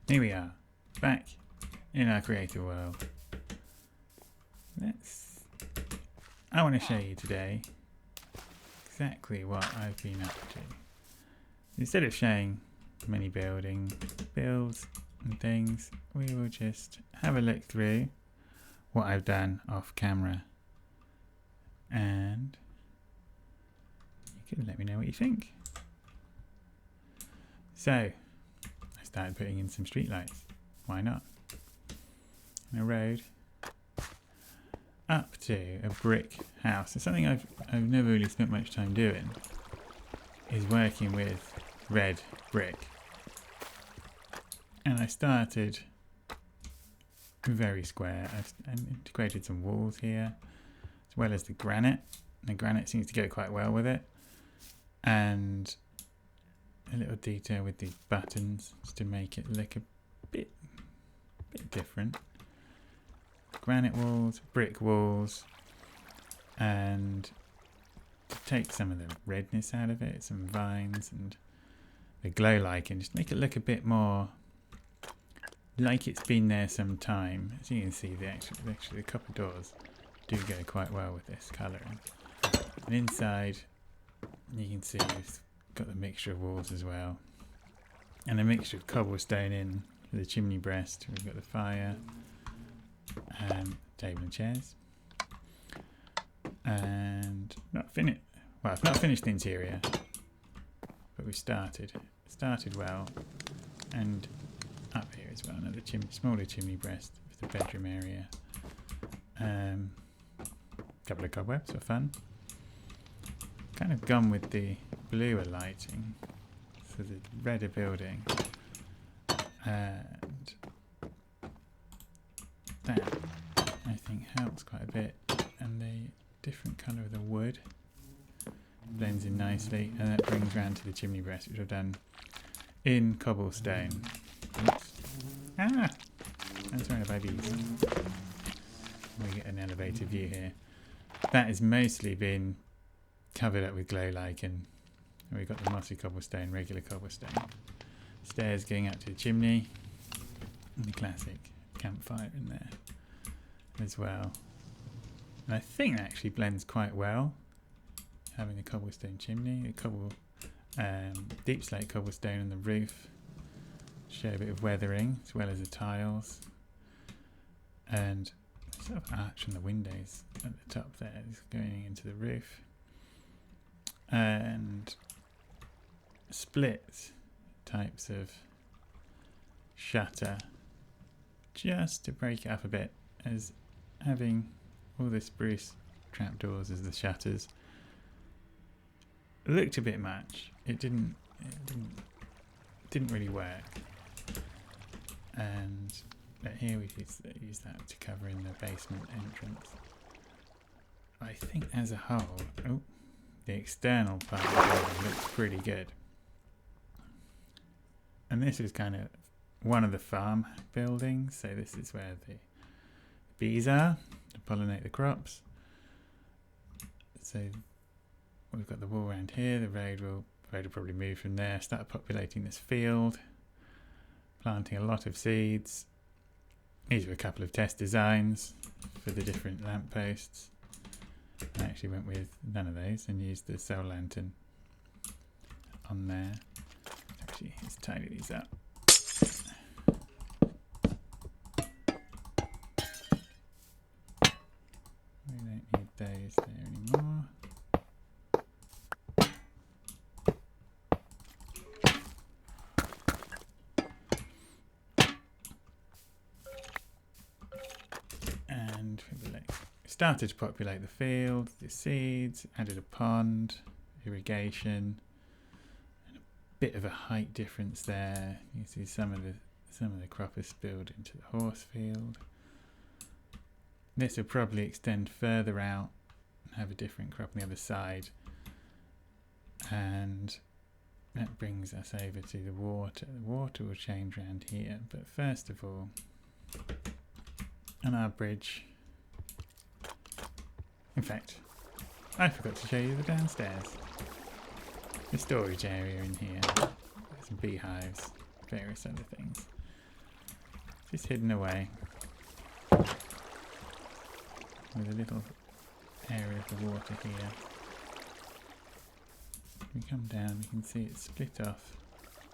Here we are, back in our creator world. I want to show you today exactly what I've been up to. Instead of showing many builds and things, we will just have a look through what I've done off camera, and you can let me know what you think. So I started putting in some streetlights. Why not? And a road up to a brick house. It's something I've never really spent much time doing, is working with red brick. And I started very square. I've integrated some walls here, as well as the granite. The granite seems to go quite well with it. And a little detail with these buttons just to make it look a bit different. Granite walls, brick walls, and to take some of the redness out of it, some vines and the glow like, and just make it look a bit more like it's been there some time. As you can see, actually the copper doors do go quite well with this colouring. And inside you can see we've got the mixture of walls as well, and a mixture of cobblestone in for the chimney breast. We've got the fire, table and chairs, and I've not finished the interior, but we started well. And up here as well, another smaller chimney breast with the bedroom area. Couple of cobwebs for fun. Kind of gone with the bluer lighting for the redder building, and that I think helps quite a bit, and the different colour of the wood blends in nicely, and that brings round to the chimney breast, which I've done in cobblestone. Oops. Ah! I'm throwing a babies. We get an elevator view here. That has mostly been covered up with glow lichen. We've got the mossy cobblestone, regular cobblestone. Stairs going up to the chimney, and the classic campfire in there as well. And I think that actually blends quite well, having a cobblestone chimney, a deep slate cobblestone on the roof, show a bit of weathering as well as the tiles, and sort of arch on the windows at the top there is going into the roof, and split types of shutter just to break it up a bit, as having all the spruce trapdoors as the shutters looked a bit much. It didn't really work. But here we use that to cover in the basement entrance. I think as a whole, the external part of the building looks pretty good. And this is kind of one of the farm buildings, so this is where the bees are to pollinate the crops. So we've got the wall around here. The road will probably move from there, start populating this field, planting a lot of seeds. These were a couple of test designs for the different lampposts. I actually went with none of those and used the cell lantern on there. Actually, let's tidy these up. We don't need those there anymore. And started to populate the field, the seeds, added a pond, irrigation, and a bit of a height difference there. You see some of the crop is spilled into the horse field. This will probably extend further out and have a different crop on the other side, and that brings us over to the water. The water will change around here, but first of all, on our bridge, in fact, I forgot to show you the downstairs. The storage area in here, some beehives, various other things. just hidden away with a little area of the water here. We come down, we can see it's split off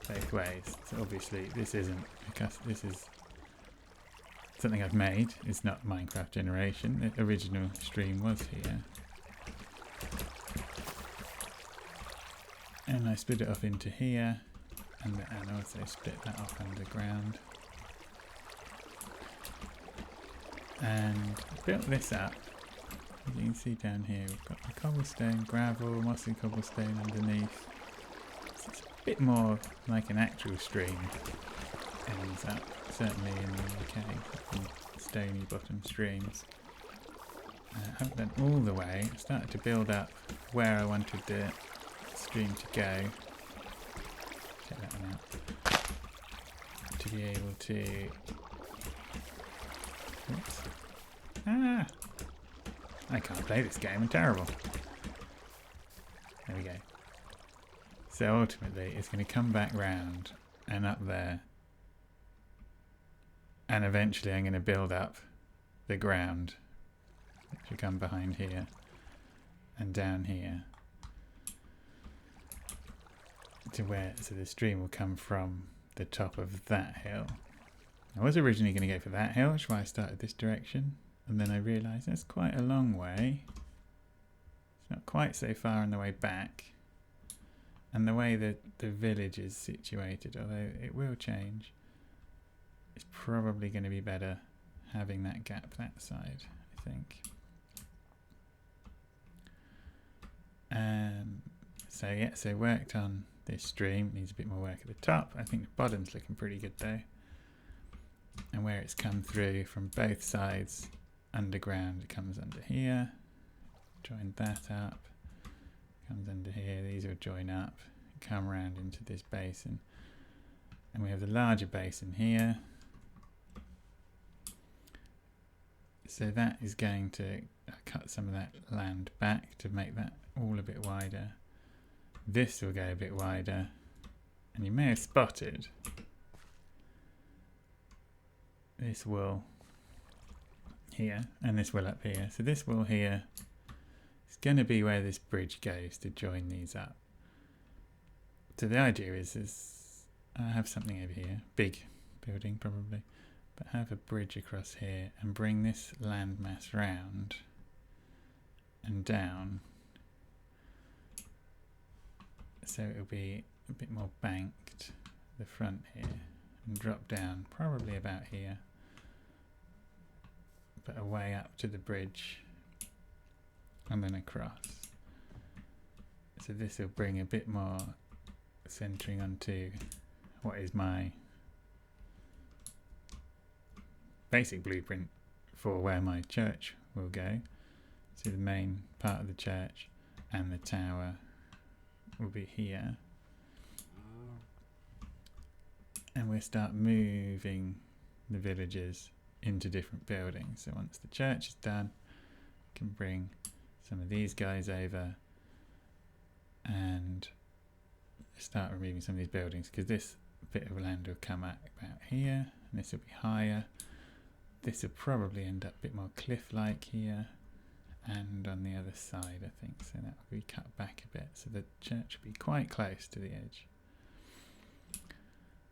both ways. So obviously this isn't, because this is something I've made. It's not Minecraft generation. The original stream was here. And I split it off into here, and also split that off underground. And built this up. As you can see down here, we've got the cobblestone, gravel, mossy cobblestone underneath. So it's a bit more like an actual stream ends up, certainly in the UK, in stony bottom streams. I haven't done all the way. I started to build up where I wanted the stream to go. Check that one out. To be able to... Oops. Ah! I can't play this game, I'm terrible. There we go. So ultimately it's going to come back round and up there, and eventually I'm going to build up the ground, which will come behind here and down here to where, so the stream will come from the top of that hill. I was originally going to go for that hill, which is why I started this direction. And then I realised that's quite a long way. It's not quite so far on the way back. And the way that the village is situated, although it will change, it's probably going to be better having that gap that side, I think. So yeah, so worked on this stream. Needs a bit more work at the top. I think the bottom's looking pretty good though. And where it's come through from both sides, underground, it comes under here, join that up, comes under here, these will join up, come around into this basin, and we have the larger basin here. So that is going to cut some of that land back to make that all a bit wider. This will go a bit wider, and you may have spotted this wool here and this wool up here. So this wool here is going to be where this bridge goes to join these up. So the idea is I have something over here, big building probably, but have a bridge across here and bring this landmass round and down, so it'll be a bit more banked, the front here, and drop down probably about here, but away up to the bridge and then across. So this will bring a bit more centering onto what is my basic blueprint for where my church will go. So the main part of the church and the tower will be here. And we'll start moving the villagers into different buildings. So once the church is done, we can bring some of these guys over and start removing some of these buildings, because this bit of land will come out about here, and this will be higher. This will probably end up a bit more cliff-like here and on the other side, I think. So that will be cut back a bit, so the church will be quite close to the edge.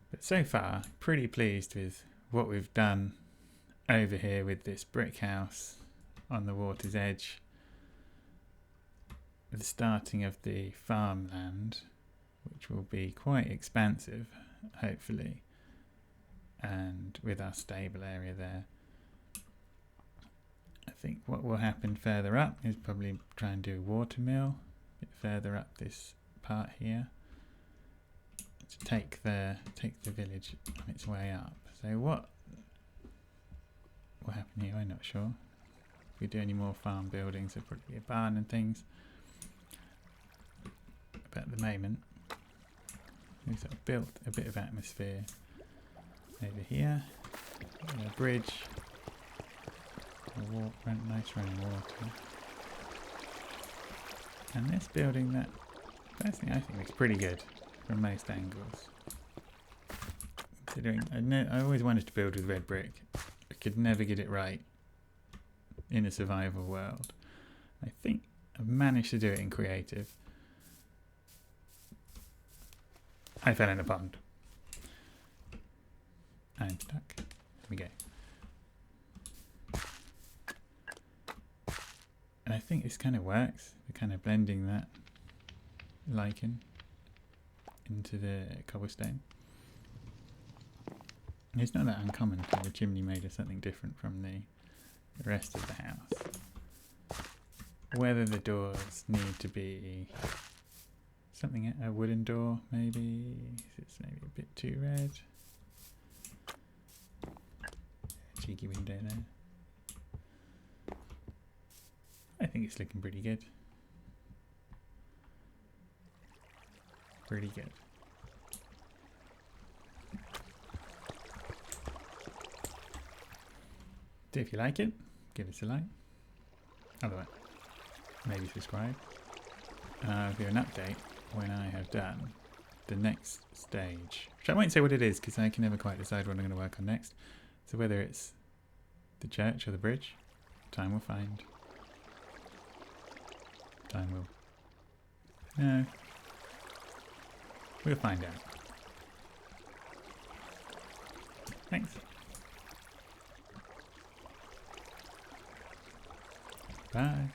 But so far, pretty pleased with what we've done over here with this brick house on the water's edge. The starting of the farmland, which will be quite expansive, hopefully, and with our stable area there. I think what will happen further up is probably try and do a water mill a bit further up this part here to take the village on its way up. So what will happen here, I'm not sure. If we do any more farm buildings, there'll probably be a barn and things. But at the moment, we've sort of built a bit of atmosphere over here, a bridge, nice running water, and this building that personally I think looks pretty good from most angles. Considering I always wanted to build with red brick. I could never get it right in a survival world. I think I've managed to do it in creative. I fell in a pond. I'm stuck. There we go. And I think this kind of works. We're kind of blending that lichen into the cobblestone. It's not that uncommon to have a chimney made of something different from the rest of the house. Whether the doors need to be something, a wooden door maybe, it's maybe a bit too red. Cheeky window there. I think it's looking pretty good. Pretty good. If you like it, give us a like. Otherwise, maybe subscribe. And I'll give you an update when I have done the next stage. Which I won't say what it is because I can never quite decide what I'm going to work on next. So whether it's the church or the bridge, time will find. Time will. No. We'll find out. Thanks. Bye.